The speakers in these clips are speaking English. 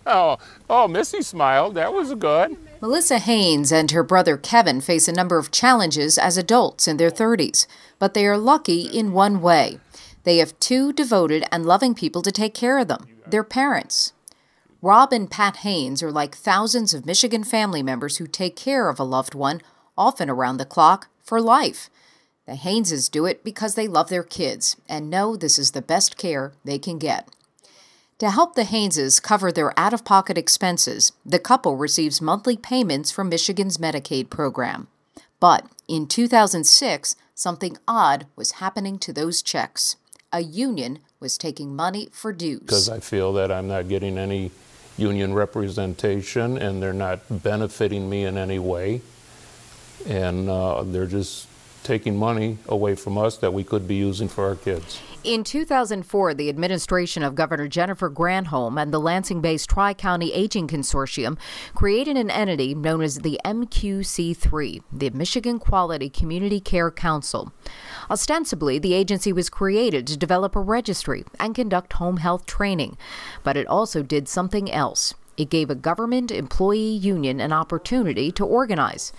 Oh, Missy smiled. That was good. Melissa Haynes and her brother Kevin face a number of challenges as adults in their 30s, but they are lucky in one way. They have two devoted and loving people to take care of them, their parents. Rob and Pat Haynes are like thousands of Michigan family members who take care of a loved one, often around the clock, for life. The Hayneses do it because they love their kids and know this is the best care they can get. To help the Hayneses cover their out-of-pocket expenses, the couple receives monthly payments from Michigan's Medicaid program. But in 2006, something odd was happening to those checks. A union was taking money for dues. Because I feel that I'm not getting any union representation and they're not benefiting me in any way. And they're just taking money away from us that we could be using for our kids. In 2004, the administration of Governor Jennifer Granholm and the Lansing-based Tri-County Aging Consortium created an entity known as the MQC3, the Michigan Quality Community Care Council. Ostensibly, the agency was created to develop a registry and conduct home health training, but it also did something else. It gave a government employee union an opportunity to organize.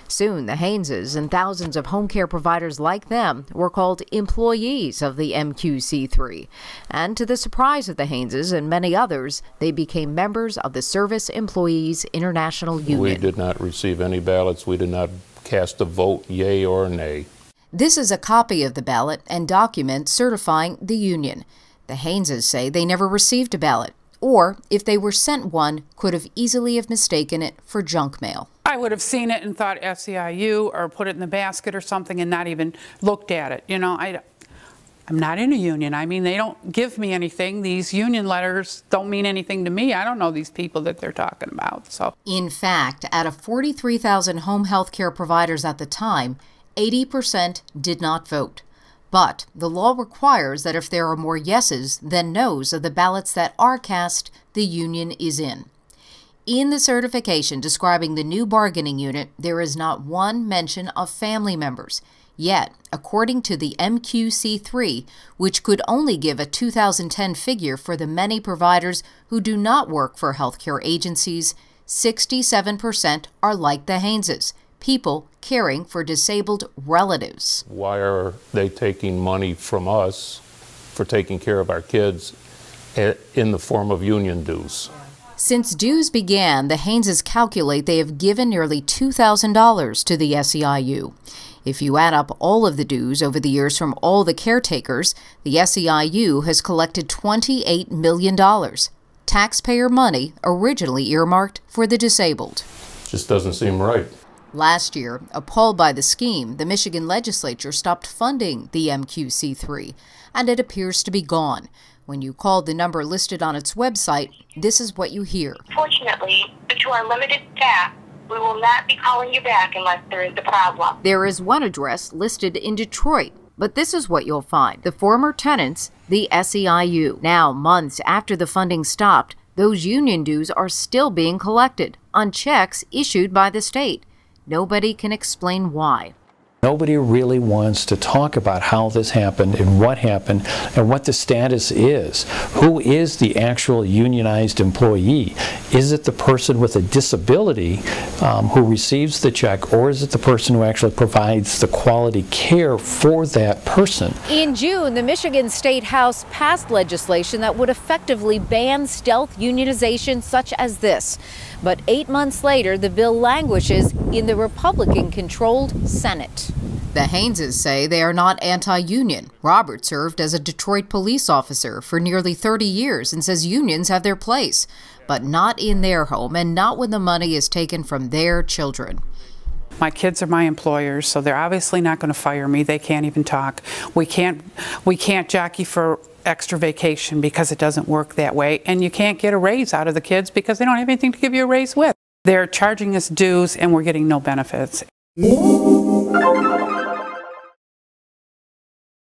Soon, the Hayneses and thousands of home care providers like them were called employees of the MQC3. And to the surprise of the Hayneses and many others, they became members of the Service Employees International Union. We did not receive any ballots. We did not cast a vote, yay or nay. This is a copy of the ballot and document certifying the union. The Hayneses say they never received a ballot, or if they were sent one, could have easily have mistaken it for junk mail. I would have seen it and thought SEIU or put it in the basket or something and not even looked at it. You know, I'm not in a union. I mean, they don't give me anything. These union letters don't mean anything to me. I don't know these people that they're talking about. So, in fact, out of 43,000 home health care providers at the time, 80% did not vote. But the law requires that if there are more yeses than nos of the ballots that are cast, the union is in. In the certification describing the new bargaining unit, there is not one mention of family members. Yet, according to the MQC3, which could only give a 2010 figure for the many providers who do not work for healthcare agencies, 67% are like the Hayneses, people caring for disabled relatives. Why are they taking money from us for taking care of our kids in the form of union dues? Since dues began, the Hayneses calculate they have given nearly $2,000 to the SEIU. If you add up all of the dues over the years from all the caretakers, the SEIU has collected $28 million, taxpayer money originally earmarked for the disabled. Just doesn't seem right. Last year, appalled by the scheme, the Michigan legislature stopped funding the MQC3, and it appears to be gone. When you call the number listed on its website, this is what you hear. Fortunately, due to our limited staff, we will not be calling you back unless there is a problem. There is one address listed in Detroit, but this is what you'll find. The former tenants, the SEIU. Now, months after the funding stopped, those union dues are still being collected on checks issued by the state. Nobody can explain why. Nobody really wants to talk about how this happened and what the status is. Who is the actual unionized employee? Is it the person with a disability who receives the check, or is it the person who actually provides the quality care for that person? In June, the Michigan State House passed legislation that would effectively ban stealth-unionization such as this. But 8 months later, the bill languishes in the Republican-controlled Senate. The Hayneses say they are not anti-union. Robert served as a Detroit police officer for nearly 30 years and says unions have their place, but not in their home and not when the money is taken from their children. my kids are my employers, so they're obviously not going to fire me. They can't even talk. We can't jockey for extra vacation because it doesn't work that way. And you can't get a raise out of the kids because they don't have anything to give you a raise with. They're charging us dues and we're getting no benefits.